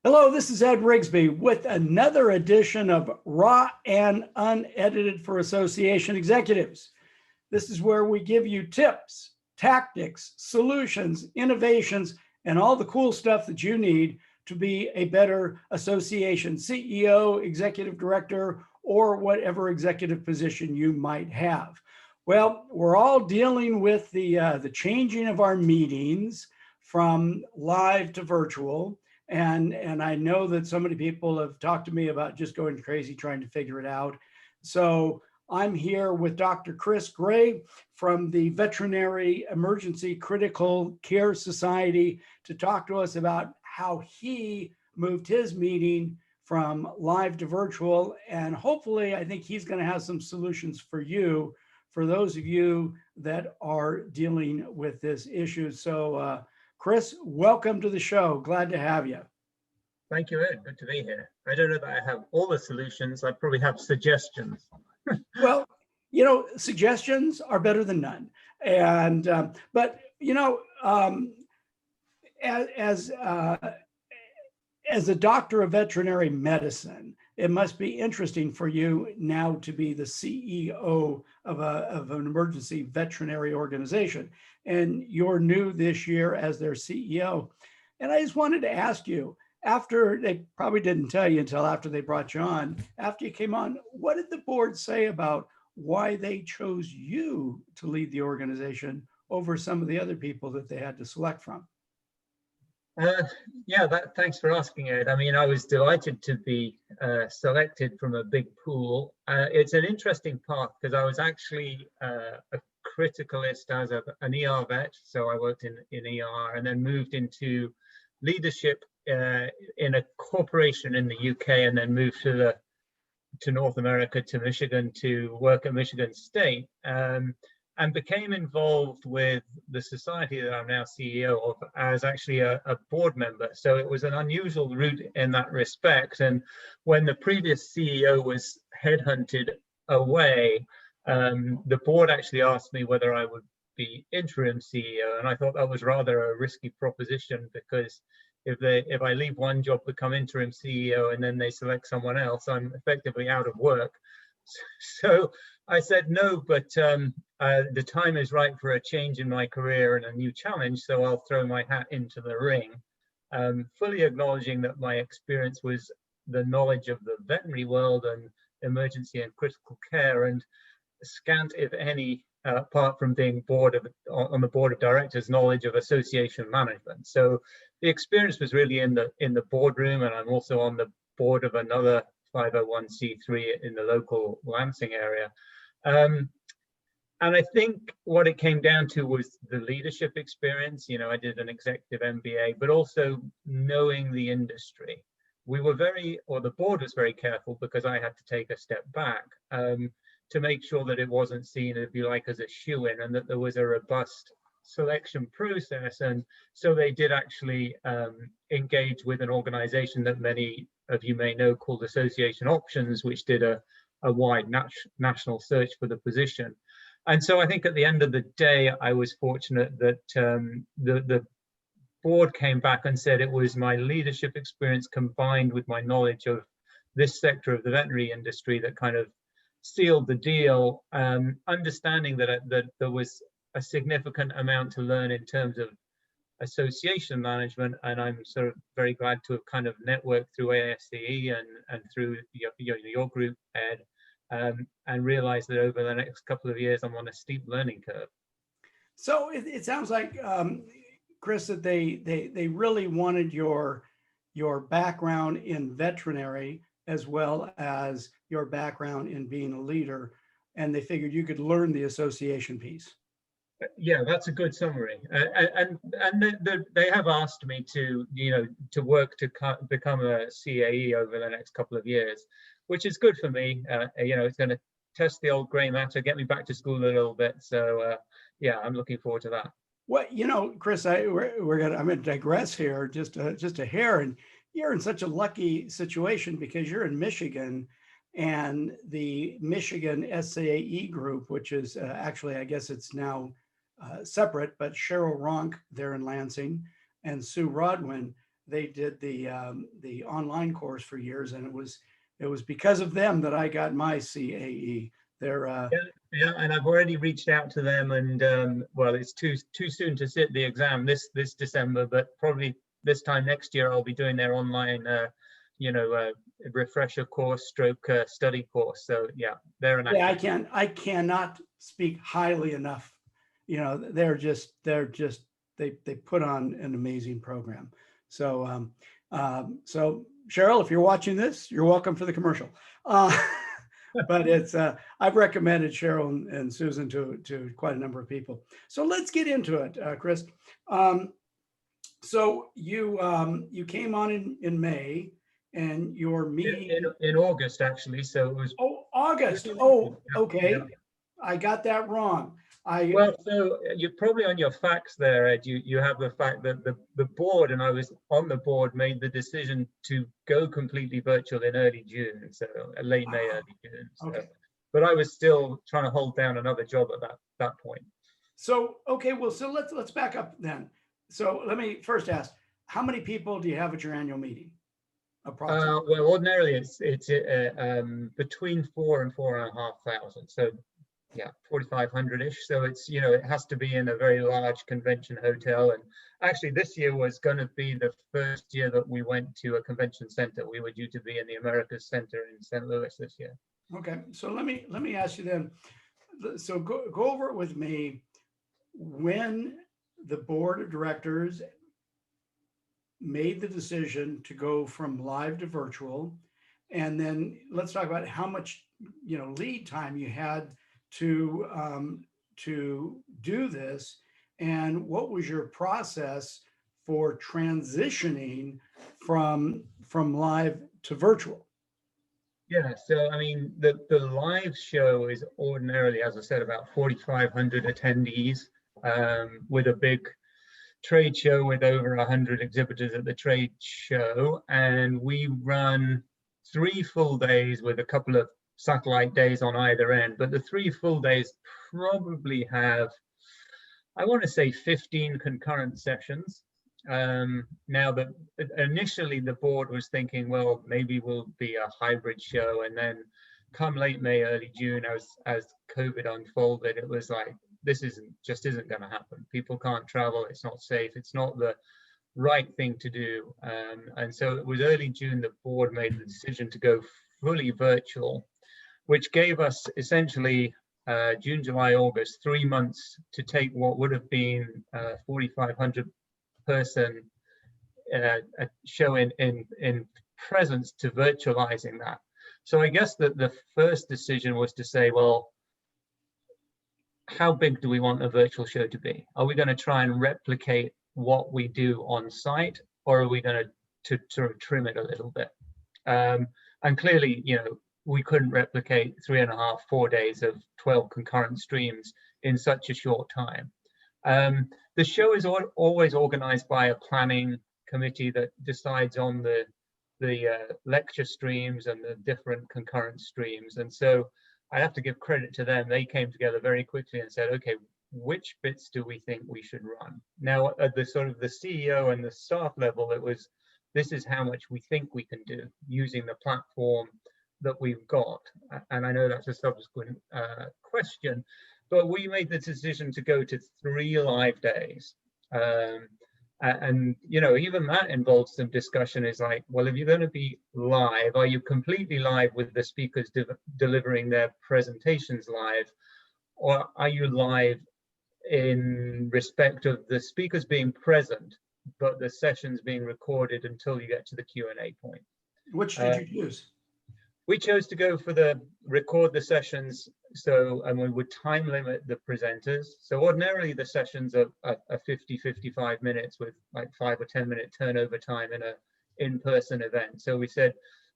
Hello, this is Ed Rigsbee with another edition of Raw and Unedited for Association Executives. This is where we give you tips, tactics, solutions, innovations, and all the cool stuff that you need to be a better association CEO, executive director, or whatever executive position you might have. Well, we're all dealing with the changing of our meetings from live to virtual. And I know that so many people have talked to me about just going crazy trying to figure it out. So I'm here with Dr. Chris Gray from the Veterinary Emergency Critical Care Society to talk to us about how he moved his meeting from live to virtual. And hopefully, I think he's going to have some solutions for you, for those of you that are dealing with this issue. So, Chris, welcome to the show. Glad to have you. Thank you, Ed. Good to be here. I don't know that I have all the solutions. I probably have suggestions. Well, suggestions are better than none. And but as a doctor of veterinary medicine, it must be interesting for you now to be the CEO of an emergency veterinary organization. And you're new this year as their CEO. And I just wanted to ask you, after they probably didn't tell you until after they brought you on, after you came on, what did the board say about why they chose you to lead the organization over some of the other people that they had to select from? Thanks for asking, Ed. I mean, I was delighted to be selected from a big pool. It's an interesting path because I was actually a criticalist as an ER vet. So I worked in ER and then moved into leadership in a corporation in the UK and then moved to North America, to Michigan, to work at Michigan State. And became involved with the society that I'm now CEO of as actually a board member. So it was an unusual route in that respect. And when the previous CEO was headhunted away, the board actually asked me whether I would be interim CEO. And I thought that was rather a risky proposition because if I leave one job, become interim CEO, and then they select someone else, I'm effectively out of work. So I said no, but the time is right for a change in my career and a new challenge, so I'll throw my hat into the ring, fully acknowledging that my experience was the knowledge of the veterinary world and emergency and critical care, and scant, if any, apart from being on the board of directors, knowledge of association management. So the experience was really in the boardroom, and I'm also on the board of another 501c3 in the local Lansing area. And I think what it came down to was the leadership experience. I did an executive MBA, but also knowing the industry. The board was very careful because I had to take a step back to make sure that it wasn't seen, if you like, as a shoo-in, and that there was a robust selection process. And so they did actually engage with an organization that many of you may know called Association Options, which did a wide national search for the position. And so I think at the end of the day, I was fortunate that the board came back and said it was my leadership experience combined with my knowledge of this sector of the veterinary industry that kind of sealed the deal, understanding that there was a significant amount to learn in terms of association management, and I'm sort of very glad to have kind of networked through ASCE and through your group, Ed, and realized that over the next couple of years I'm on a steep learning curve. So it sounds like, Chris, that they really wanted your background in veterinary as well as your background in being a leader, and they figured you could learn the association piece. Yeah, that's a good summary. And they have asked me to work to become a CAE over the next couple of years, which is good for me. It's going to test the old gray matter, get me back to school a little bit. So yeah, I'm looking forward to that. Well, Chris, I'm going to digress here just a hair, and you're in such a lucky situation because you're in Michigan, and the Michigan SAE group, which is actually, I guess it's now separate, but Cheryl Ronk there in Lansing and Sue Rodwin, they did the online course for years, and it was because of them that I got my CAE. They're Yeah, and I've already reached out to them, and well, it's too soon to sit the exam this December, but probably this time next year I'll be doing their online, refresher course stroke study course. So yeah, they're an yeah, active. I cannot speak highly enough. You know, they put on an amazing program. So so Cheryl, if you're watching this, you're welcome for the commercial. But it's I've recommended Cheryl and Susan to quite a number of people. So let's get into it, Chris. So you came on in May, and your meeting In August actually, so it was. August. Oh, Yeah, okay. yeah. I got that wrong. Well, so you're probably on your facts there, Ed. You have the fact that the board, and I was on the board, made the decision to go completely virtual in early June, so late May, early June. So, Okay. but I was still trying to hold down another job at that point. So okay, well, so let's back up then. So let me first ask, how many people do you have at your annual meeting? Approximately. Well, ordinarily it's between 4,000 and 4,500. So yeah, 4,500-ish. So it's, it has to be in a very large convention hotel. And actually this year was going to be the first year that we went to a convention center. We were due to be in the Americas Center in St. Louis this year. Okay, so let me ask you then. So go over it with me. When the board of directors made the decision to go from live to virtual, and then let's talk about how much lead time you had to do this, and what was your process for transitioning from live to virtual? Yeah, so I mean, the live show is ordinarily, as I said, about 4,500 attendees, with a big trade show with over 100 exhibitors at the trade show. And we run 3 full days with a couple of satellite days on either end. But the 3 full days probably have, I want to say, 15 concurrent sessions. Now that initially the board was thinking, well, maybe we'll be a hybrid show, and then come late May, early June, as COVID unfolded, it was like, this isn't going to happen. People can't travel. It's not safe. It's not the right thing to do. And so it was early June the board made the decision to go fully virtual, which gave us essentially June, July, August, 3 months to take what would have been 4,500 person a show in presence to virtualizing that. So I guess that the first decision was to say, well, how big do we want a virtual show to be? Are we going to try and replicate what we do on site, or are we going to sort of trim it a little bit? And clearly, we couldn't replicate 3.5, 4 days of 12 concurrent streams in such a short time. The show is always organized by a planning committee that decides on the lecture streams and the different concurrent streams. And so I have to give credit to them. They came together very quickly and said, okay, which bits do we think we should run? Now, at the sort of the CEO and the staff level, it was, this is how much we think we can do using the platform that we've got. And I know that's a subsequent question, but we made the decision to go to 3 live days. And even that involves some discussion. Is like, well, if you're going to be live, are you completely live with the speakers delivering their presentations live, or are you live in respect of the speakers being present, but the sessions being recorded until you get to the Q&A point? Which did you use? We chose to go for the record the sessions, and we would time limit the presenters. So ordinarily the sessions are 50, 55 minutes with like 5 or 10 minute turnover time in a in-person event. So we said,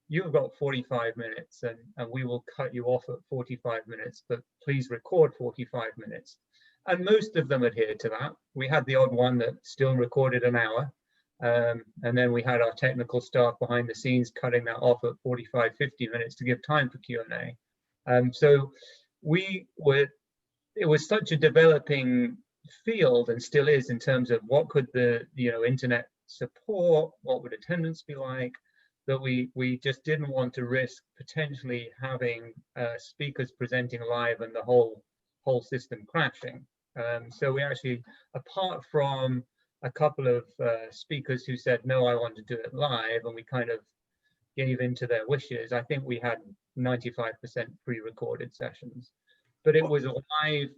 you've got 45 minutes and we will cut you off at 45 minutes, but please record 45 minutes. And most of them adhered to that. We had the odd one that still recorded an hour. And then we had our technical staff behind the scenes cutting that off at 45, 50 minutes to give time for Q&A. So it was such a developing field, and still is, in terms of what could the internet support, what would attendance be like, that we just didn't want to risk potentially having speakers presenting live and the whole system crashing. So we actually, apart from a couple of speakers who said, no, I want to do it live, and we kind of gave in to their wishes, I think we had 95% pre-recorded sessions. But it was live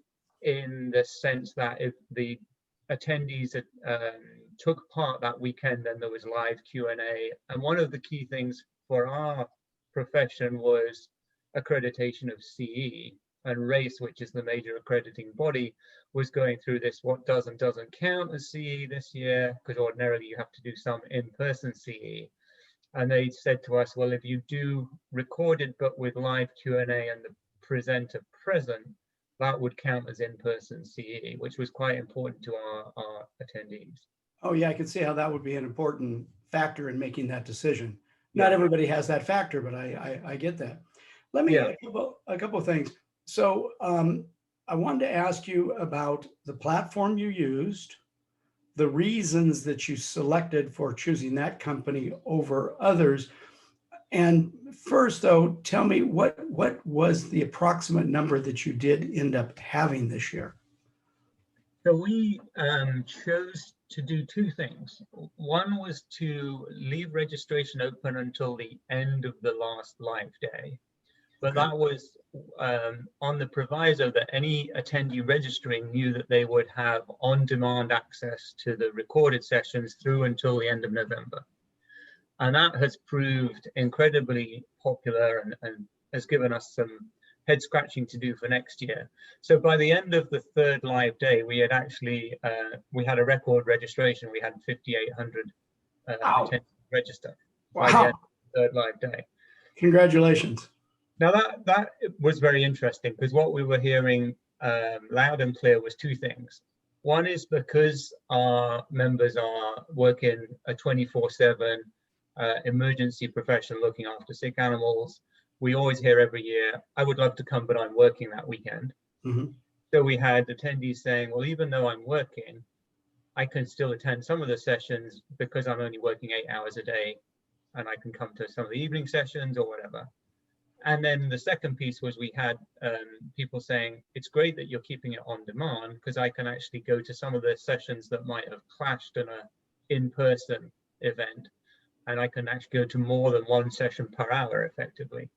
in the sense that if the attendees took part that weekend, then there was live Q&A. And one of the key things for our profession was accreditation of CE, and RACE, which is the major accrediting body, was going through this what does and doesn't count as CE this year, because ordinarily you have to do some in-person CE. And they said to us, well, if you do recorded but with live Q&A and the presenter present, that would count as in-person CE, which was quite important to our attendees. Oh yeah, I can see how that would be an important factor in making that decision. Yeah. Not everybody has that factor, but I get that. Let me, a couple of things. So I wanted to ask you about the platform you used, the reasons that you selected for choosing that company over others. And first though, tell me what was the approximate number that you did end up having this year? So we chose to do two things. One was to leave registration open until the end of the last live day. But that was on the proviso that any attendee registering knew that they would have on-demand access to the recorded sessions through until the end of November. And that has proved incredibly popular and has given us some head scratching to do for next year. So by the end of the third live day, we had actually, we had a record registration. We had 5,800 attendees register by the end of the third live day. Congratulations. Now that was very interesting, because what we were hearing loud and clear was two things. One is because our members are working a 24/7 emergency profession looking after sick animals. We always hear every year, I would love to come, but I'm working that weekend. Mm-hmm. So we had attendees saying, well, even though I'm working, I can still attend some of the sessions because I'm only working 8 hours a day, and I can come to some of the evening sessions or whatever. And then the second piece was we had people saying, it's great that you're keeping it on demand, because I can actually go to some of the sessions that might have clashed in an in-person event, and I can actually go to more than one session per hour effectively.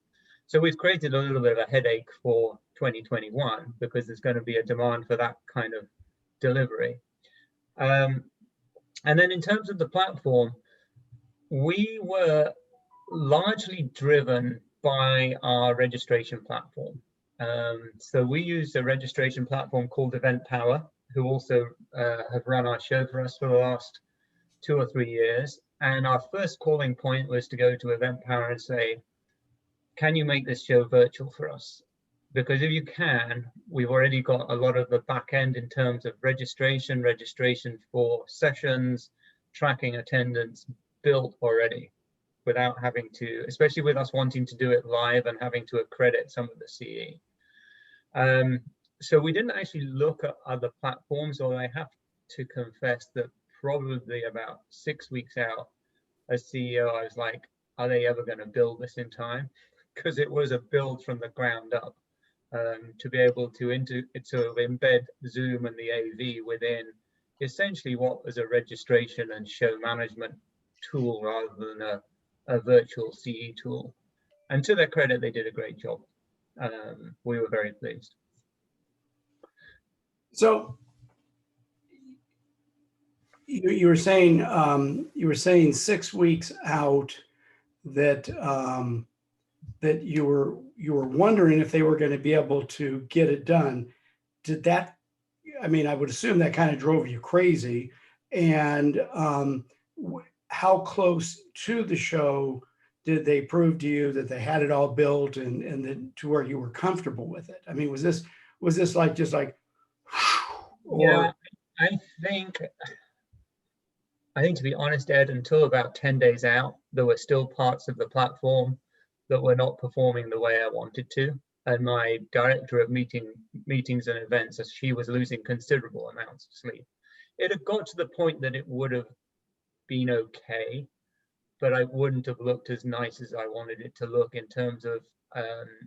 So we've created a little bit of a headache for 2021, because there's going to be a demand for that kind of delivery. And then in terms of the platform, we were largely driven by our registration platform. So we use a registration platform called Event Power, who also have run our show for us for the last 2 or 3 years. And our first calling point was to go to Event Power and say, can you make this show virtual for us? Because if you can, we've already got a lot of the back end in terms of registration for sessions, tracking attendance built already, without having to, especially with us wanting to do it live and having to accredit some of the CE. So we didn't actually look at other platforms, although I have to confess that probably about 6 weeks out as CEO, I was like, are they ever going to build this in time? Because it was a build from the ground up, to be able to embed Zoom and the AV within essentially what was a registration and show management tool rather than a virtual CE tool. And to their credit, they did a great job. We were very pleased. So you were saying 6 weeks out that that you were wondering if they were going to be able to get it done. Did that, I mean, I would assume that kind of drove you crazy. And how close to the show did they prove to you that they had it all built and that to where you were comfortable with it? I mean, was this like just like, or... Yeah, I think to be honest, Ed, until about 10 days out, there were still parts of the platform that were not performing the way I wanted to. And my director of meetings and events, as she was losing considerable amounts of sleep. It had got to the point that it would have been okay, but I wouldn't have looked as nice as I wanted it to look in terms of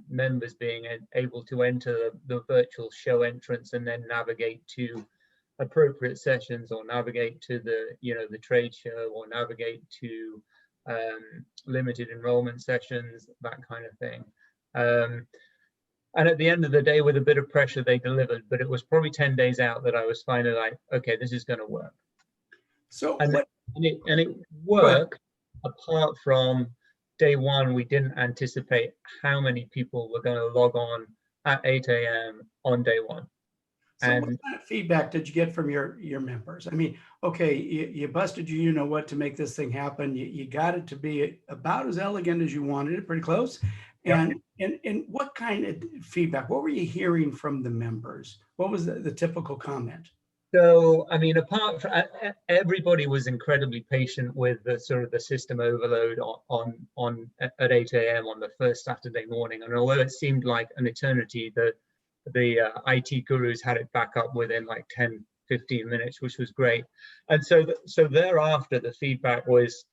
members being able to enter the virtual show entrance and then navigate to appropriate sessions, or navigate to the the trade show, or navigate to limited enrollment sessions, that kind of thing. And at the end of the day, with a bit of pressure, they delivered. But it was probably 10 days out that I was finally like, okay, this is going to work. So and what? it worked. Apart from day one, we didn't anticipate how many people were going to log on at 8 a.m. on day one. So what kind of feedback did you get from your members? I mean, okay, you busted you know what to make this thing happen. You got it to be about as elegant as you wanted it, pretty close. And what kind of feedback? What were you hearing from the members? What was the typical comment? So, I mean, apart from everybody was incredibly patient with the sort of the system overload on at 8 a.m. on the first Saturday morning. And although it seemed like an eternity, the IT gurus had it back up within like 10, 15 minutes, which was great. And so thereafter, the feedback was,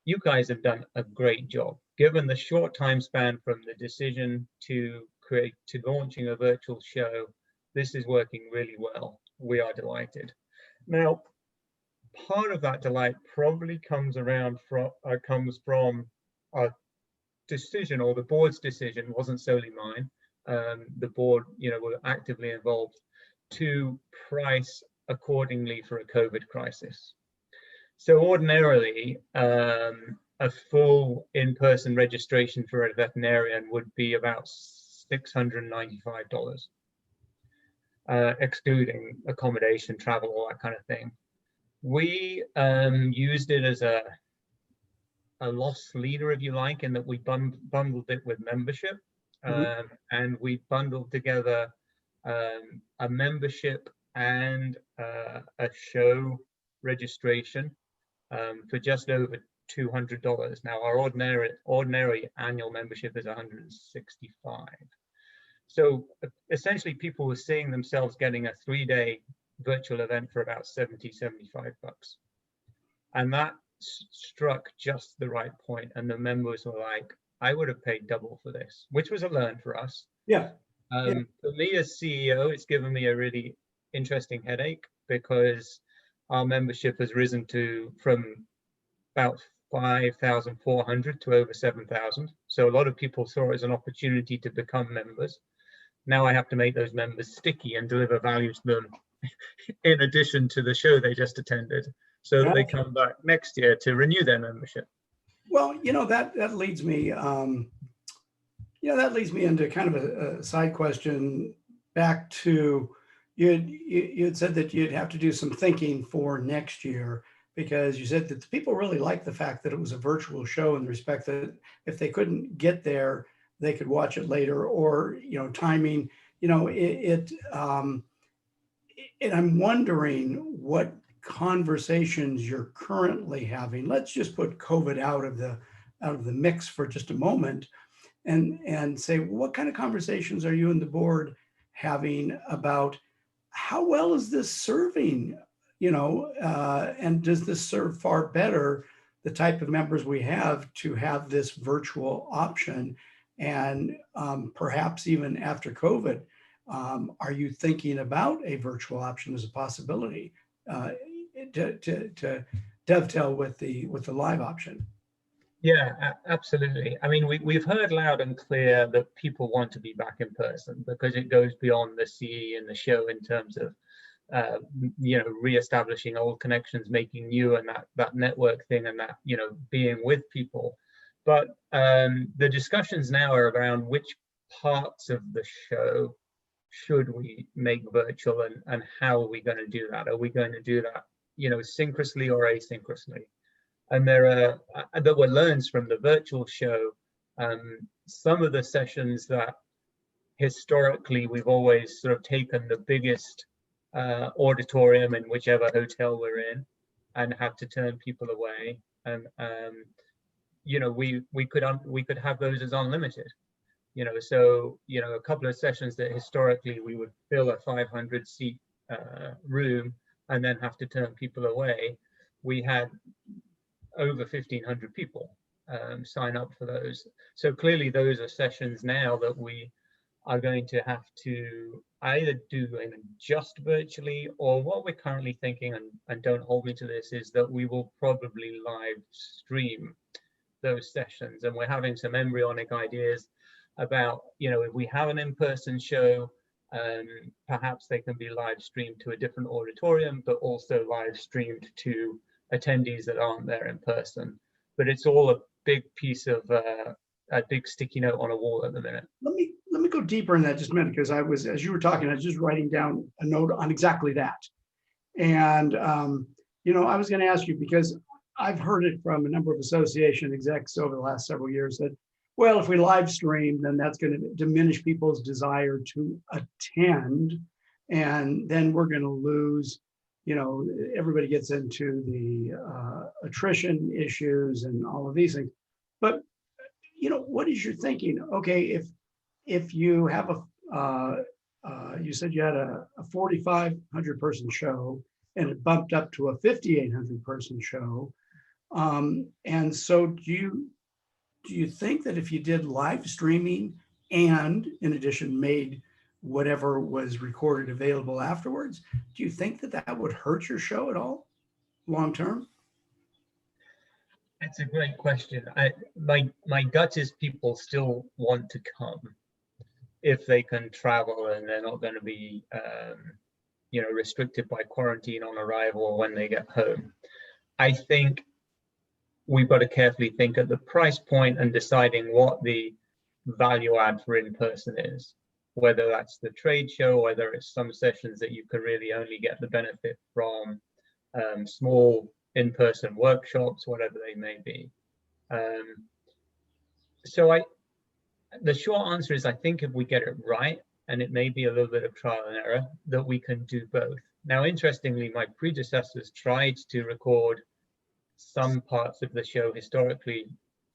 you guys have done a great job. Given the short time span from the decision to launching a virtual show, this is working really well. We are delighted. Now, part of that delight probably comes from a decision, or the board's decision wasn't solely mine. The board, were actively involved to price accordingly for a COVID crisis. So ordinarily, a full in-person registration for a veterinarian would be about $695, excluding accommodation, travel, all that kind of thing. We used it as a loss leader, if you like, in that we bundled it with membership. And we bundled together a membership and a show registration for just over $200. Now, our ordinary annual membership is $165. So essentially, people were seeing themselves getting a 3-day virtual event for about $75. And that struck just the right point. And the members were like, I would have paid double for this, which was a learn for us. For me as CEO, it's given me a really interesting headache, because our membership has risen from about 5,400 to over 7,000. So a lot of people saw it as an opportunity to become members. Now I have to make those members sticky and deliver value to them in addition to the show they just attended, so that they come back next year to renew their membership. Well, that leads me, that leads me into kind of a side question back to, you had said that you'd have to do some thinking for next year, because you said that the people really liked the fact that it was a virtual show, in the respect that if they couldn't get there, they could watch it later, or, timing, and I'm wondering what conversations you're currently having. Let's just put COVID out of the mix for just a moment, and say, what kind of conversations are you and the board having about how well is this serving, and does this serve far better the type of members we have to have this virtual option? And perhaps even after COVID, are you thinking about a virtual option as a possibility to dovetail with the live option? Yeah, absolutely. I mean, we've heard loud and clear that people want to be back in person, because it goes beyond the CE and the show in terms of reestablishing old connections, making new, and that network thing, and that being with people. But the discussions now are around which parts of the show should we make virtual, and how are we going to do that? Are we going to do that synchronously or asynchronously? And there were learns from the virtual show. Some of the sessions that historically we've always sort of taken the biggest auditorium in whichever hotel we're in, and have to turn people away, and we could have those as unlimited. So a couple of sessions that historically we would fill a 500 seat room and then have to turn people away, we had over 1,500 people sign up for those. So clearly those are sessions now that we are going to have to either do just virtually, or what we're currently thinking, and don't hold me to this, is that we will probably live stream those sessions. And we're having some embryonic ideas about, you know, if we have an in-person show, perhaps they can be live streamed to a different auditorium, but also live streamed to attendees that aren't there in person. But it's all a big piece of a big sticky note on a wall at the minute. Let me go deeper in that just a minute, because I was, as you were talking, I was just writing down a note on exactly that. And you know, I was going to ask you, because I've heard it from a number of association execs over the last several years that, well, if we live stream, then that's going to diminish people's desire to attend, and then we're going to lose, you know, everybody gets into the attrition issues and all of these things. But you know, what is your thinking? Okay, if you have you said you had a 4,500 person show and it bumped up to a 5,800 person show, and so do you think that if you did live streaming and in addition made whatever was recorded available afterwards, do you think that that would hurt your show at all long term? That's a great question. My gut is people still want to come if they can travel and they're not going to be, you know, restricted by quarantine on arrival or when they get home. I think we've got to carefully think at the price point and deciding what the value add for in-person is, whether that's the trade show, whether it's some sessions that you can really only get the benefit from, small in-person workshops, whatever they may be. So the short answer is, I think if we get it right, and it may be a little bit of trial and error, that we can do both. Now, interestingly, my predecessors tried to record some parts of the show historically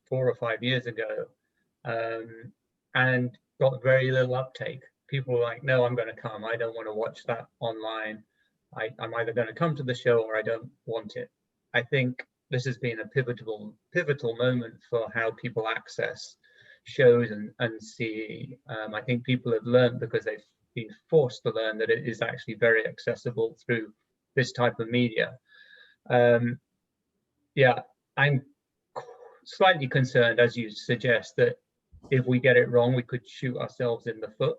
4 or 5 years ago, and got very little uptake. People were like, no, I'm going to come. I don't want to watch that online. I'm either going to come to the show or I don't want it. I think this has been a pivotal moment for how people access shows and see. I think people have learned, because they've been forced to learn, that it is actually very accessible through this type of media. Yeah, I'm slightly concerned, as you suggest, that if we get it wrong, we could shoot ourselves in the foot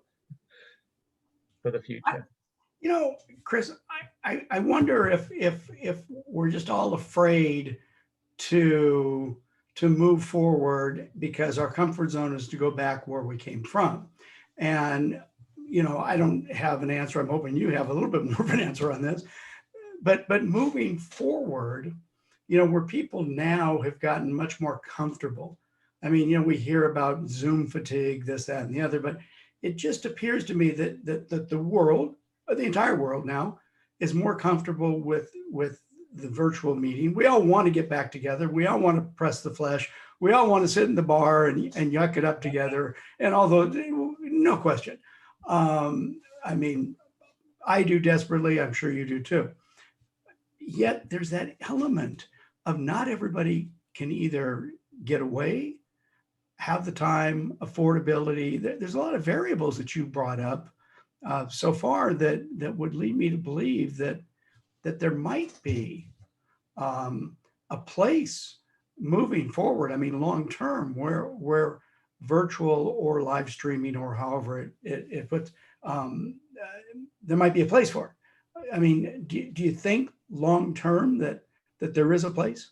for the future. You know, Chris, I wonder if we're just all afraid to move forward because our comfort zone is to go back where we came from. And, you know, I don't have an answer. I'm hoping you have a little bit more of an answer on this. But moving forward, you know, where people now have gotten much more comfortable. I mean, you know, we hear about Zoom fatigue, this, that, and the other, but it just appears to me that the world, the entire world now, is more comfortable with the virtual meeting. We all want to get back together. We all want to press the flesh. We all want to sit in the bar and yuck it up together. And although, no question, I mean, I do desperately. I'm sure you do too. Yet there's that element of not everybody can either get away, have the time, affordability. There's a lot of variables that you brought up so far that would lead me to believe that there might be a place moving forward. I mean, long term, where virtual or live streaming or however it puts, there might be a place for it. I mean, do you think long term that there is a place?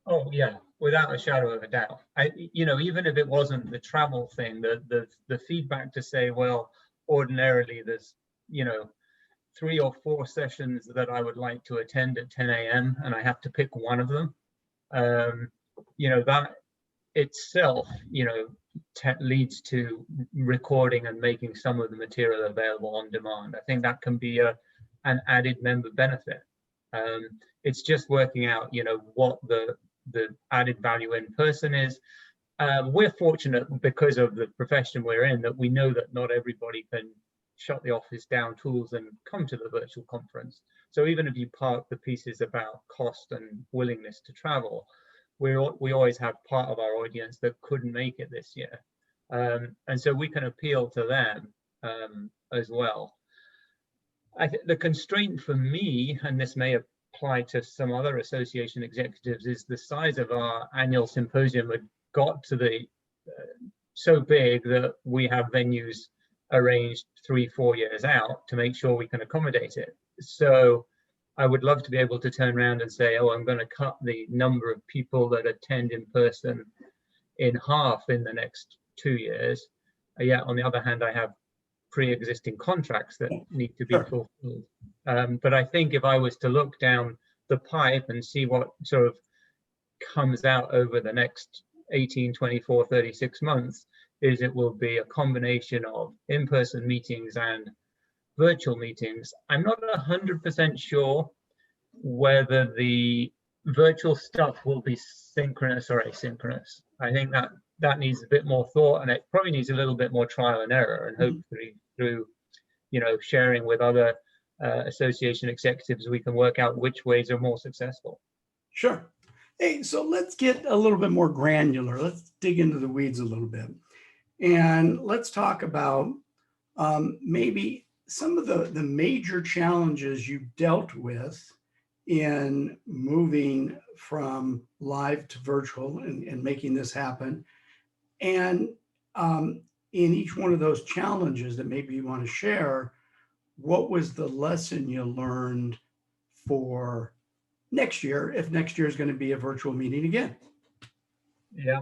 Oh yeah, without a shadow of a doubt. You know, even if it wasn't the travel thing, the feedback to say, well, ordinarily there's, you know, 3 or 4 sessions that I would like to attend at 10 a.m. and I have to pick one of them. You know, that itself, you know, leads to recording and making some of the material available on demand. I think that can be an added member benefit. It's just working out, you know, what the added value in person is. We're fortunate because of the profession we're in that we know that not everybody can shut the office down tools and come to the virtual conference. So even if you park the pieces about cost and willingness to travel, we always have part of our audience that couldn't make it this year. And so we can appeal to them as well. I think the constraint for me, and this may apply to some other association executives, is the size of our annual symposium had got to the so big that we have venues arranged 3-4 years out to make sure we can accommodate it. So I would love to be able to turn around and say, oh, I'm going to cut the number of people that attend in person in half in the next 2 years. Yet on the other hand, I have pre-existing contracts that need to be fulfilled. But I think if I was to look down the pipe and see what sort of comes out over the next 18, 24, 36 months, is it will be a combination of in-person meetings and virtual meetings. I'm not 100% sure whether the virtual stuff will be synchronous or asynchronous. I think that needs a bit more thought, and it probably needs a little bit more trial and error, and hopefully through sharing with other association executives, we can work out which ways are more successful. Sure. Hey, so let's get a little bit more granular. Let's dig into the weeds a little bit, and let's talk about maybe some of the major challenges you dealt with in moving from live to virtual and making this happen. And in each one of those challenges that maybe you want to share, what was the lesson you learned for next year, if next year is going to be a virtual meeting again? Yeah,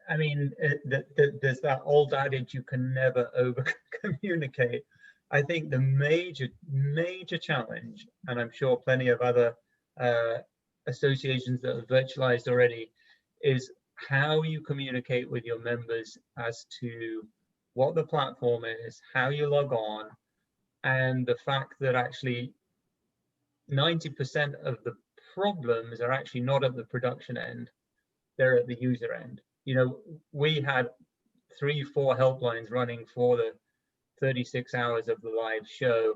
I mean, there's that old adage, you can never over communicate. I think the major challenge, and I'm sure plenty of other associations that have virtualized already, is how you communicate with your members as to what the platform is, how you log on, and the fact that actually 90% of the problems are actually not at the production end, they're at the user end. We had 3-4 helplines running for the 36 hours of the live show,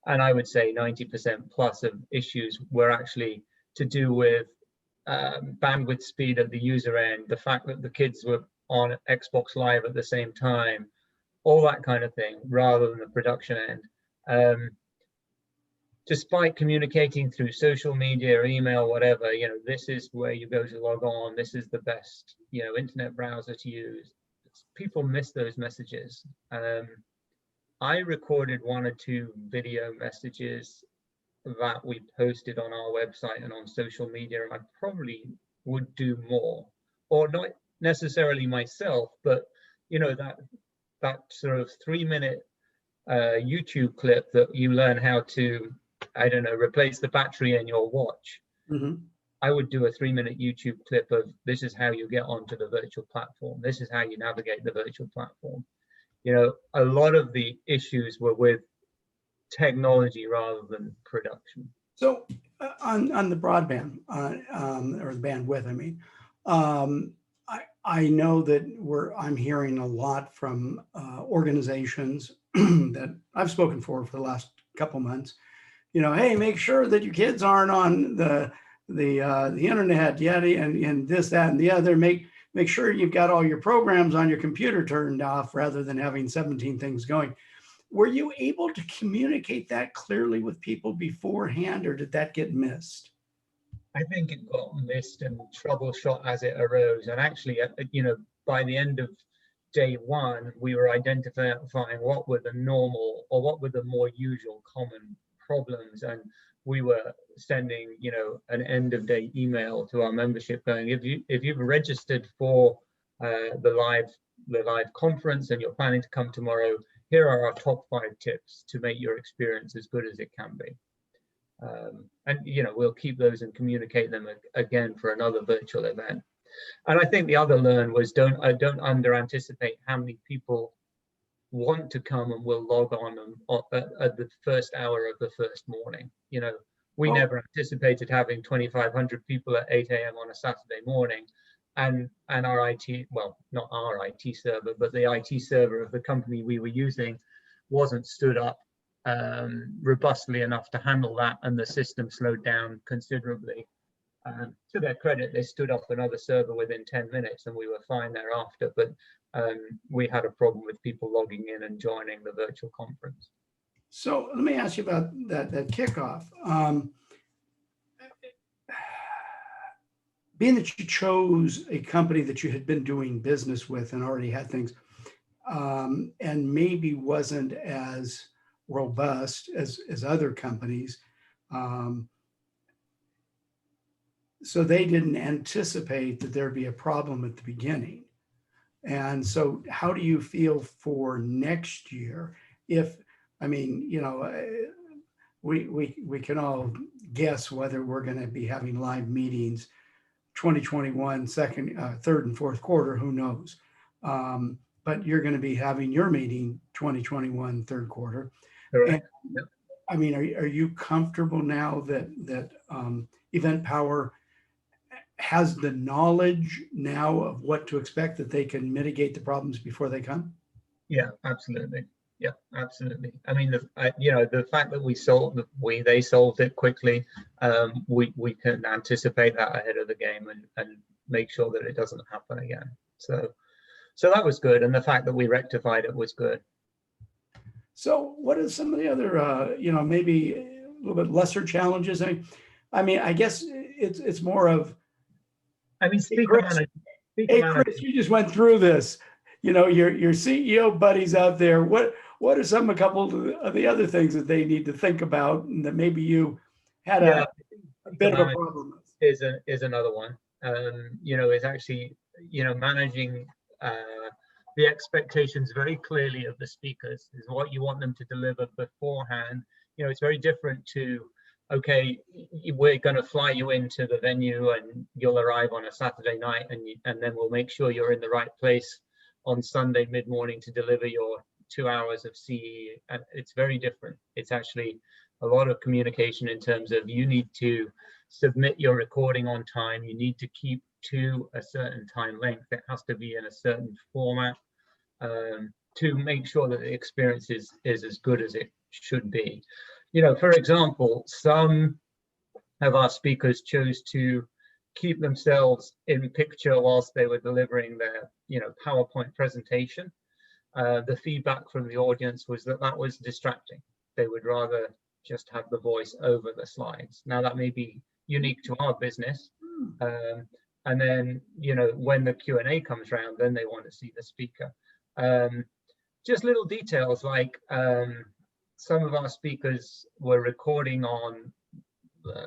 and I would say 90% plus of issues were actually to do with bandwidth speed at the user end, the fact that the kids were on Xbox Live at the same time, all that kind of thing, rather than the production end. Despite communicating through social media or email, whatever, this is where you go to log on, this is the best, internet browser to use. People miss those messages. I recorded 1 or 2 video messages that we posted on our website and on social media, and I probably would do more, or not necessarily myself, but that sort of 3-minute YouTube clip that you learn how to, I don't know, replace the battery in your watch. I would do a 3-minute YouTube clip of, this is how you get onto the virtual platform, this is how you navigate the virtual platform. A lot of the issues were with technology rather than production. So on the broadband or the bandwidth, I mean, I know that I'm hearing a lot from organizations that I've spoken for the last couple months. Hey, make sure that your kids aren't on the internet yet, and this, that, and the other. Make sure you've got all your programs on your computer turned off rather than having 17 things going. Were you able to communicate that clearly with people beforehand, or did that get missed? I think it got missed and troubleshot as it arose. And actually, by the end of day 1, we were identifying what were the normal or what were the more usual common problems. And we were sending, an end of day email to our membership going, if you've registered for the live conference and you're planning to come tomorrow, here are our top 5 tips to make your experience as good as it can be. And we'll keep those and communicate them again for another virtual event. And I think the other learn was don't under anticipate how many people want to come and will log on at the first hour of the first morning. We never anticipated having 2,500 people at 8 a.m. on a Saturday morning, and our IT, well, not our IT server, but the IT server of the company we were using wasn't stood up robustly enough to handle that, and the system slowed down considerably. To their credit, they stood up another server within 10 minutes and we were fine thereafter, but we had a problem with people logging in and joining the virtual conference. So let me ask you about that kickoff. Being that you chose a company that you had been doing business with and already had things, and maybe wasn't as robust as other companies, so they didn't anticipate that there'd be a problem at the beginning. And so how do you feel for next year? If, I mean, you know, we can all guess whether we're going to be having live meetings 2021 third and fourth quarter, who knows? But you're going to be having your meeting 2021 third quarter. Correct. And, yep. I mean, are you comfortable now that Event Power has the knowledge now of what to expect, that they can mitigate the problems before they come? Yeah, absolutely. Yeah, absolutely. I mean, you know, the fact that they solved it quickly, we can anticipate that ahead of the game and make sure that it doesn't happen again. So that was good, and the fact that we rectified it was good. So what are some of the other, you know, maybe a little bit lesser challenges? I mean, I guess it's more of. I mean, Chris, you just went through this. You know, your CEO buddies out there. What are a couple of the other things that they need to think about, and that maybe you had a bit of a problem with? Is another one. You know, is actually, you know, managing the expectations very clearly of the speakers is what you want them to deliver beforehand. You know, it's very different to, okay, we're going to fly you into the venue and you'll arrive on a Saturday night, and then we'll make sure you're in the right place on Sunday mid-morning to deliver your 2 hours of CE. And it's very different. It's actually a lot of communication in terms of you need to submit your recording on time. You need to keep to a certain time length. It has to be in a certain format to make sure that the experience is as good as it should be. You know, for example, some of our speakers chose to keep themselves in picture whilst they were delivering their, you know, PowerPoint presentation. The feedback from the audience was that was distracting. They would rather just have the voice over the slides. Now that may be unique to our business. And then, you know, when the Q&A comes around, then they want to see the speaker. Just little details like some of our speakers were recording on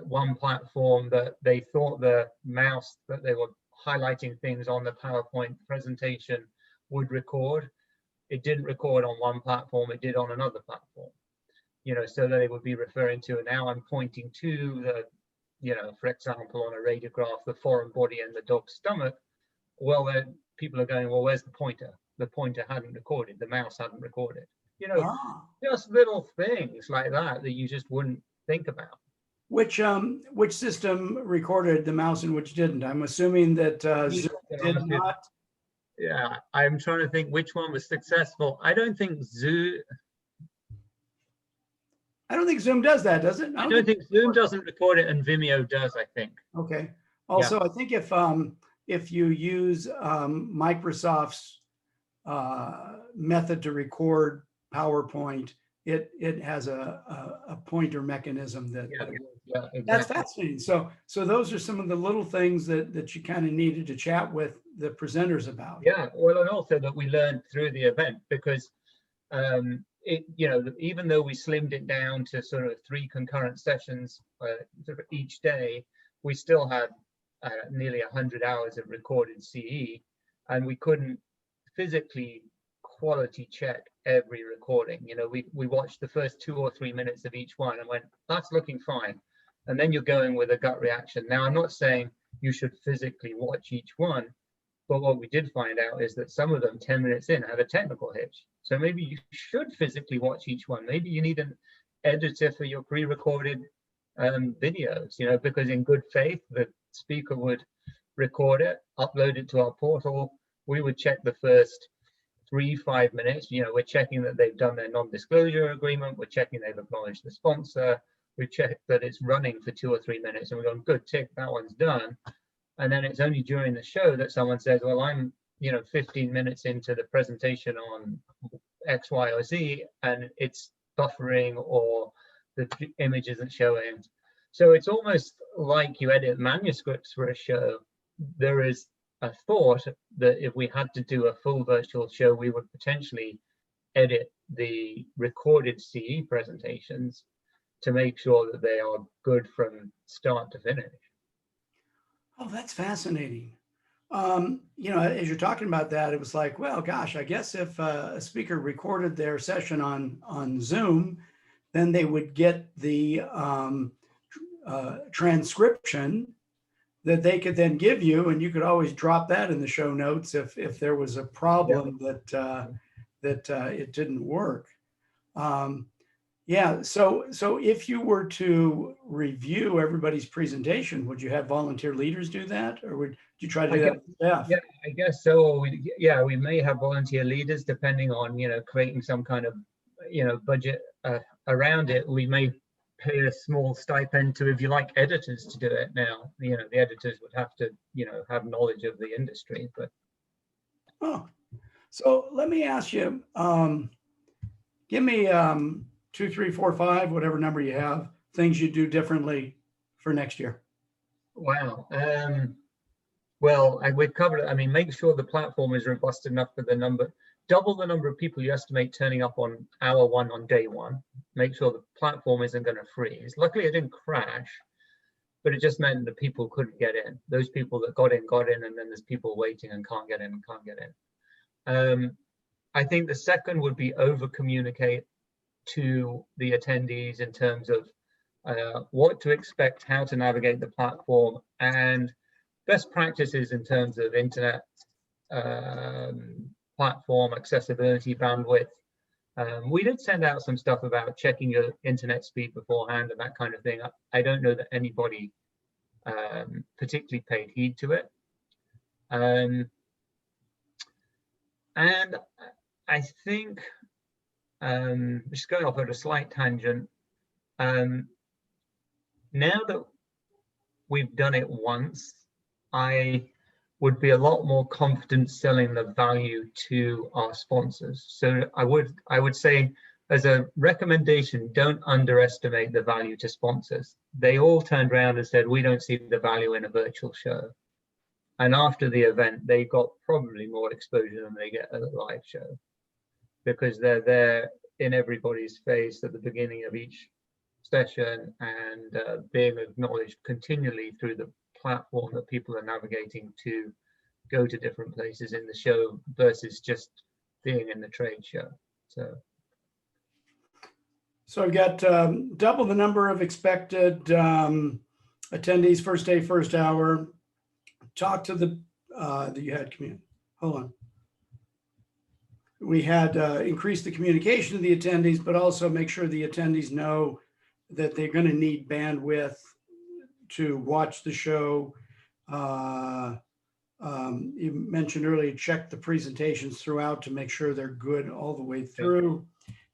one platform that they thought the mouse that they were highlighting things on the PowerPoint presentation would record. It didn't record on one platform, it did on another platform. You know, so they would be referring to, and now I'm pointing to the, you know, for example, on a radiograph, the foreign body and the dog's stomach. Well, then people are going, well, where's the pointer? The pointer hadn't recorded, the mouse hadn't recorded. You know, just little things like that that you just wouldn't think about. Which system recorded the mouse and which didn't? I'm assuming that Zoom did not. Yeah, I'm trying to think which one was successful. I don't think Zoom does that, does it? I don't think Zoom doesn't record it, and Vimeo does, I think. Okay. Also, yeah. I think if you use Microsoft's method to record PowerPoint, it has a pointer mechanism that. Yeah, exactly. That's fascinating. So those are some of the little things that you kind of needed to chat with the presenters about. Yeah, well, and also that we learned through the event, because you know, even though we slimmed it down to sort of 3 concurrent sessions each day, we still had nearly 100 hours of recorded CE, and we couldn't physically quality check every recording. You know, we watched the first 2 or 3 minutes of each one and went, that's looking fine. And then you're going with a gut reaction. Now, I'm not saying you should physically watch each one, but what we did find out is that some of them 10 minutes in had a technical hitch. So maybe you should physically watch each one. Maybe you need an editor for your pre-recorded videos, you know, because in good faith, the speaker would record it, upload it to our portal. We would check the first 3-5 minutes. You know, we're checking that they've done their non-disclosure agreement. We're checking they've acknowledged the sponsor. We check that it's running for 2 or 3 minutes, and we're going, good, tick, that one's done. And then it's only during the show that someone says, well, I'm, you know, 15 minutes into the presentation on X, Y, or Z, and it's buffering or the image isn't showing. So it's almost like you edit manuscripts for a show. There is a thought that if we had to do a full virtual show, we would potentially edit the recorded CE presentations to make sure that they are good from start to finish. Oh, that's fascinating. You know, as you're talking about that, it was like, well, gosh, I guess if a speaker recorded their session on Zoom, then they would get the transcription that they could then give you, and you could always drop that in the show notes if there was a problem that it didn't work. Yeah, so if you were to review everybody's presentation, would you have volunteer leaders do that, or would you try to do that with staff? Yeah, I guess so. We may have volunteer leaders depending on, you know, creating some kind of, you know, budget around it. We may pay a small stipend to, if you like, editors to do it. Now, you know, the editors would have to, you know, have knowledge of the industry. But so let me ask you, give me 2, 3, 4, 5, whatever number you have, things you do differently for next year. Wow. Well, we've covered it. I mean, make sure the platform is robust enough for double the number of people you estimate turning up on hour 1 on day 1. Make sure the platform isn't going to freeze. Luckily, it didn't crash, but it just meant that people couldn't get in. Those people that got in, and then there's people waiting and can't get in. I think the second would be over-communicate to the attendees in terms of what to expect, how to navigate the platform, and best practices in terms of internet platform accessibility, bandwidth. We did send out some stuff about checking your internet speed beforehand and that kind of thing. I don't know that anybody particularly paid heed to it. And I think, just going off at a slight tangent, now that we've done it once, I would be a lot more confident selling the value to our sponsors. So I would say, as a recommendation, don't underestimate the value to sponsors. They all turned around and said, we don't see the value in a virtual show. And after the event, they got probably more exposure than they get at a live show, because they're there in everybody's face at the beginning of each session and being acknowledged continually through the platform that people are navigating to go to different places in the show versus just being in the trade show. So I've got double the number of expected attendees first day, first hour. Talk to the you had community. Hold on. We had increased the communication to the attendees, but also make sure the attendees know that they're going to need bandwidth to watch the show. You mentioned earlier, check the presentations throughout to make sure they're good all the way through.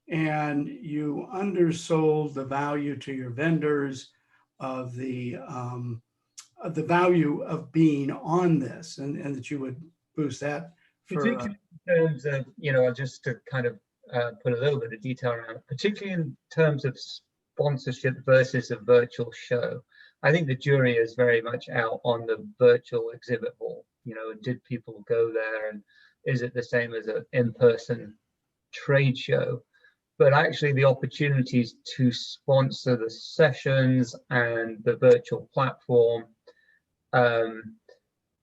And you undersold the value to your vendors of the value of being on this, and that you would boost that. Particularly in terms of, you know, just to kind of put a little bit of detail around it, particularly in terms of sponsorship versus a virtual show. I think the jury is very much out on the virtual exhibit hall. You know, did people go there, and is it the same as an in-person trade show? But actually the opportunities to sponsor the sessions and the virtual platform,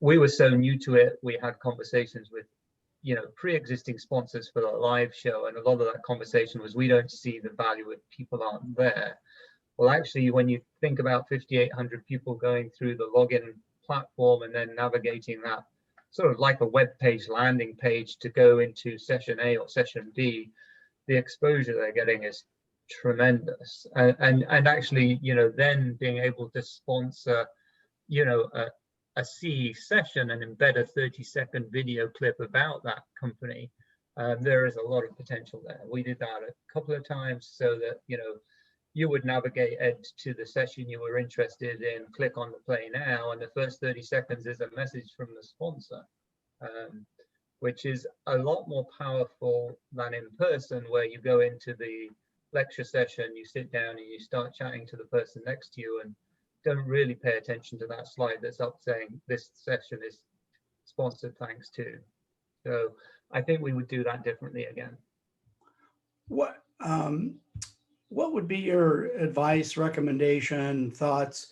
we were so new to it. We had conversations with, you know, pre-existing sponsors for the live show, and a lot of that conversation was, we don't see the value if people aren't there. Well, actually, when you think about 5,800 people going through the login platform and then navigating that sort of like a web page landing page to go into session A or session B, the exposure they're getting is tremendous. And actually, you know, then being able to sponsor, you know, a CE session and embed a 30-second video clip about that company, There is a lot of potential there. We did that a couple of times so that, you would navigate Ed to the session you were interested in, click on the play now, and the first 30 seconds is a message from the sponsor, which is a lot more powerful than in person, where you go into the lecture session, you sit down and you start chatting to the person next to you and don't really pay attention to that slide that's up saying this session is sponsored thanks to. So I think we would do that differently again. What would be your advice, recommendation, thoughts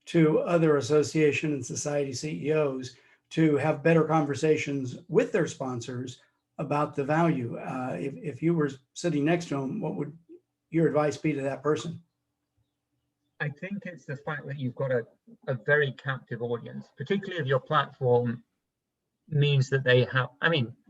to other association and society CEOs to have better conversations with their sponsors about the value? If you were sitting next to them, what would your advice be to that person? I think it's the fact that you've got a very captive audience, particularly if your platform means that they have,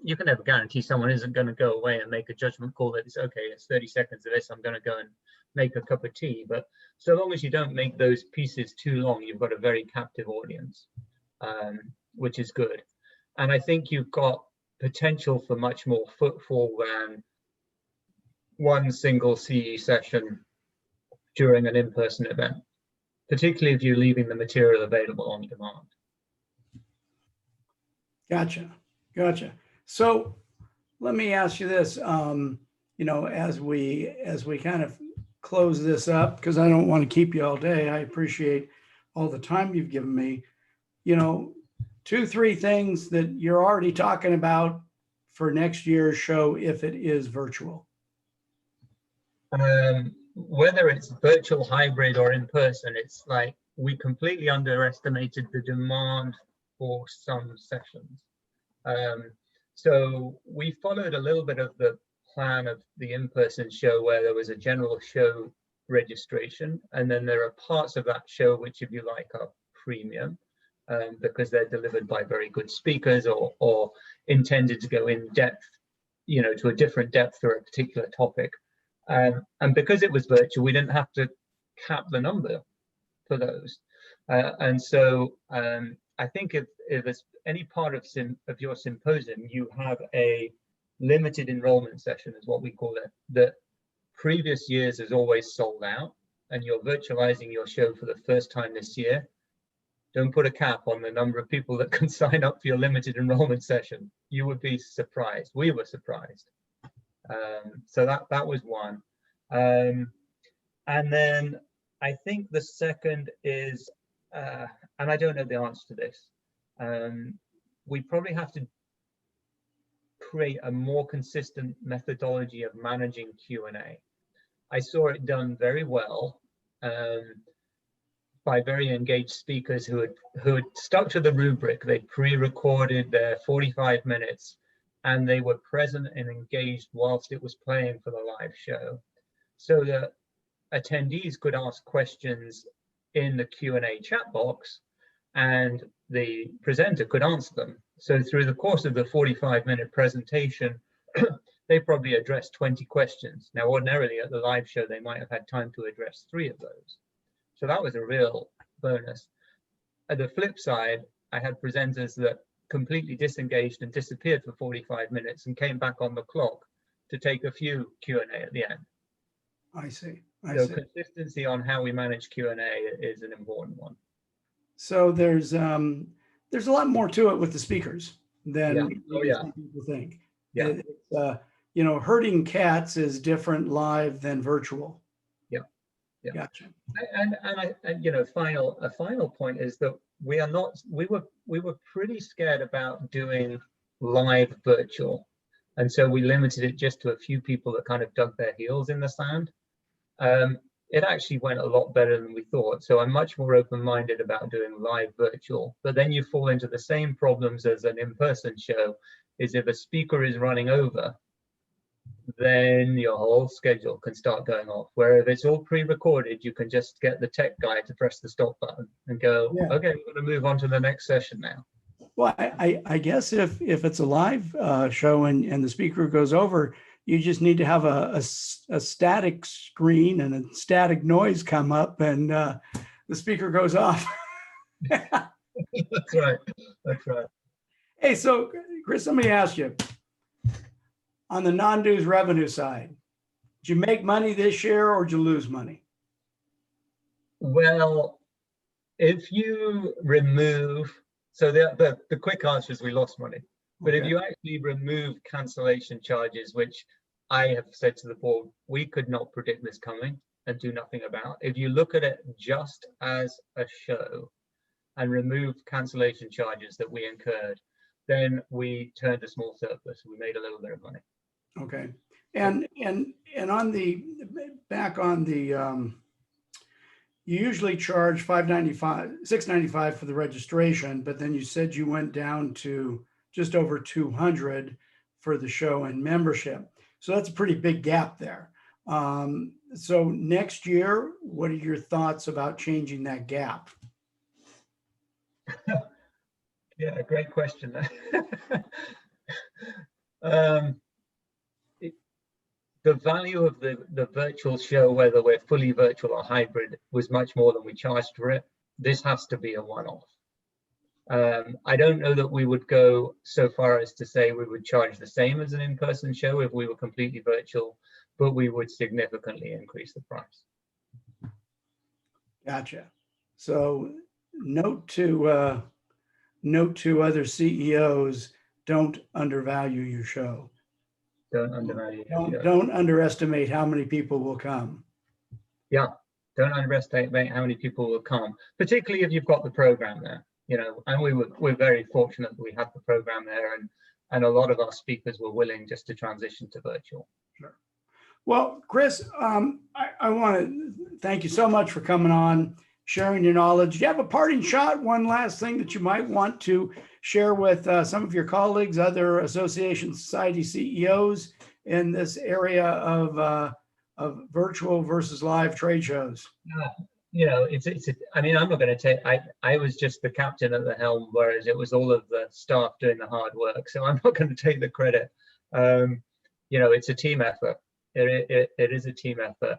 you can never guarantee someone isn't going to go away and make a judgment call that it's okay, it's 30 seconds of this, I'm going to go and make a cup of tea. But so long as you don't make those pieces too long, you've got a very captive audience, which is good. And I think you've got potential for much more footfall than one single CE session during an in-person event, particularly if you're leaving the material available on demand. Gotcha. So let me ask you this, as we kind of close this up, because I don't want to keep you all day. I appreciate all the time you've given me. 2-3 things that you're already talking about for next year's show if it is virtual. Whether it's virtual, hybrid, or in person, it's like we completely underestimated the demand for some sessions. So we followed a little bit of the plan of the in-person show where there was a general show registration, and then there are parts of that show which, if you like, are premium because they're delivered by very good speakers or intended to go in depth, to a different depth for a particular topic. And because it was virtual, we didn't have to cap the number for those. And so I think if it's any part of your symposium, you have a limited enrollment session, is what we call it, that previous years is always sold out, and you're virtualizing your show for the first time this year, don't put a cap on the number of people that can sign up for your limited enrollment session. You would be surprised. We were surprised. So that was one. And then I think the second is, and I don't know the answer to this, we probably have to create a more consistent methodology of managing Q&A. I saw it done very well by very engaged speakers who had stuck to the rubric. They pre-recorded their 45 minutes and they were present and engaged whilst it was playing for the live show, so that attendees could ask questions in the Q&A chat box and the presenter could answer them. So through the course of the 45-minute presentation, they probably addressed 20 questions. Now, ordinarily at the live show, they might have had time to address 3 of those. So that was a real bonus. At the flip side, I had presenters that completely disengaged and disappeared for 45 minutes and came back on the clock to take a few Q&A at the end. I see. So consistency on how we manage Q&A is an important one. So there's a lot more to it with the speakers than people think. Yeah. It's, herding cats is different live than virtual. Yeah. Gotcha. And a final point is that we were pretty scared about doing live virtual, and so we limited it just to a few people that kind of dug their heels in the sand. It actually went a lot better than we thought. So I'm much more open-minded about doing live virtual, but then you fall into the same problems as an in-person show, is if a speaker is running over, then your whole schedule can start going off. Where if it's all pre-recorded, you can just get the tech guy to press the stop button and go, okay, we're going to move on to the next session now. Well, I guess if it's a live show and the speaker goes over, you just need to have a static screen and a static noise come up and the speaker goes off. That's right. Hey, so Chris, let me ask you, on the non-dues revenue side, did you make money this year or did you lose money? Well, if you remove, so the quick answer is we lost money. But if Okay. you actually remove cancellation charges, which I have said to the board, we could not predict this coming and do nothing about. If you look at it just as a show and remove cancellation charges that we incurred, then we turned a small surplus. We made a little bit of money. Okay. And on the, back on the, you usually charge $695 for the registration, but then you said you went down to just over 200 for the show and membership. So that's a pretty big gap there. So next year, what are your thoughts about changing that gap? Yeah, great question. The value of the virtual show, whether we're fully virtual or hybrid, was much more than we charged for it. This has to be a one-off. I don't know that we would go so far as to say we would charge the same as an in-person show if we were completely virtual, but we would significantly increase the price. Gotcha. So note to other CEOs, don't undervalue your show. Don't undervalue your show. Don't underestimate how many people will come. Yeah, don't underestimate how many people will come, particularly if you've got the program there. You know, and we're very fortunate that we had the program there, and a lot of our speakers were willing just to transition to virtual. Sure. Well, Chris, I want to thank you so much for coming on, sharing your knowledge. Do you have a parting shot? One last thing that you might want to share with some of your colleagues, other association society CEOs in this area of virtual versus live trade shows? You know, I mean, I'm not going to take, I was just the captain at the helm, whereas it was all of the staff doing the hard work. So I'm not going to take the credit. You know, it's a team effort. It is a team effort.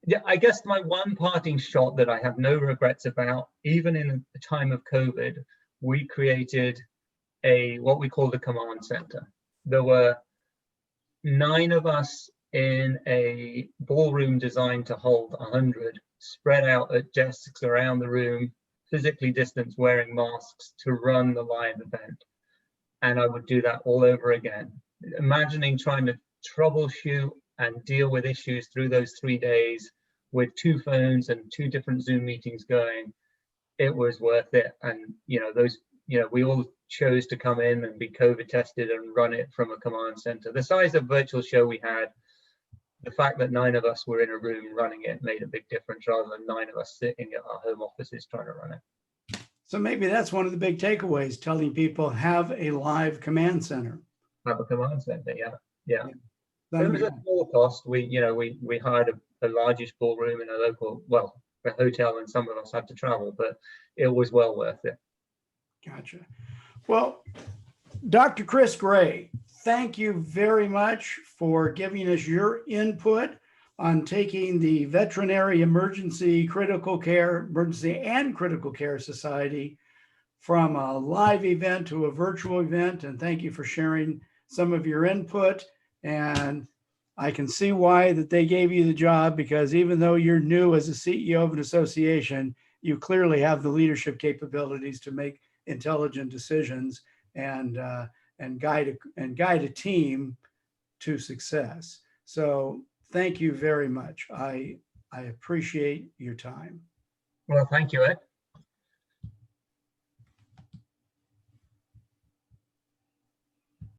Yeah, I guess my one parting shot that I have no regrets about, even in the time of COVID, we created what we call the command center. There were 9 of us in a ballroom designed to hold 100, spread out at desks around the room, physically distanced, wearing masks to run the live event. And I would do that all over again. Imagining trying to troubleshoot and deal with issues through those 3 days with 2 phones and 2 different Zoom meetings going, it was worth it. And, you know, we all chose to come in and be COVID tested and run it from a command center. The size of virtual show we had, the fact that 9 of us were in a room running it made a big difference, rather than 9 of us sitting at our home offices trying to run it. So maybe that's one of the big takeaways, telling people have a live command center. Have a command center, yeah. Yeah. It was a small cost. We hired a largish ballroom in a local, well, a hotel, and some of us had to travel, but it was well worth it. Gotcha. Well, Dr. Chris Gray, thank you very much for giving us your input on taking the Veterinary Emergency and Critical Care Society from a live event to a virtual event. And thank you for sharing some of your input. And I can see why that they gave you the job, because even though you're new as a CEO of an association, you clearly have the leadership capabilities to make intelligent decisions and guide a team to success. So thank you very much. I appreciate your time. Well, thank you, Ed.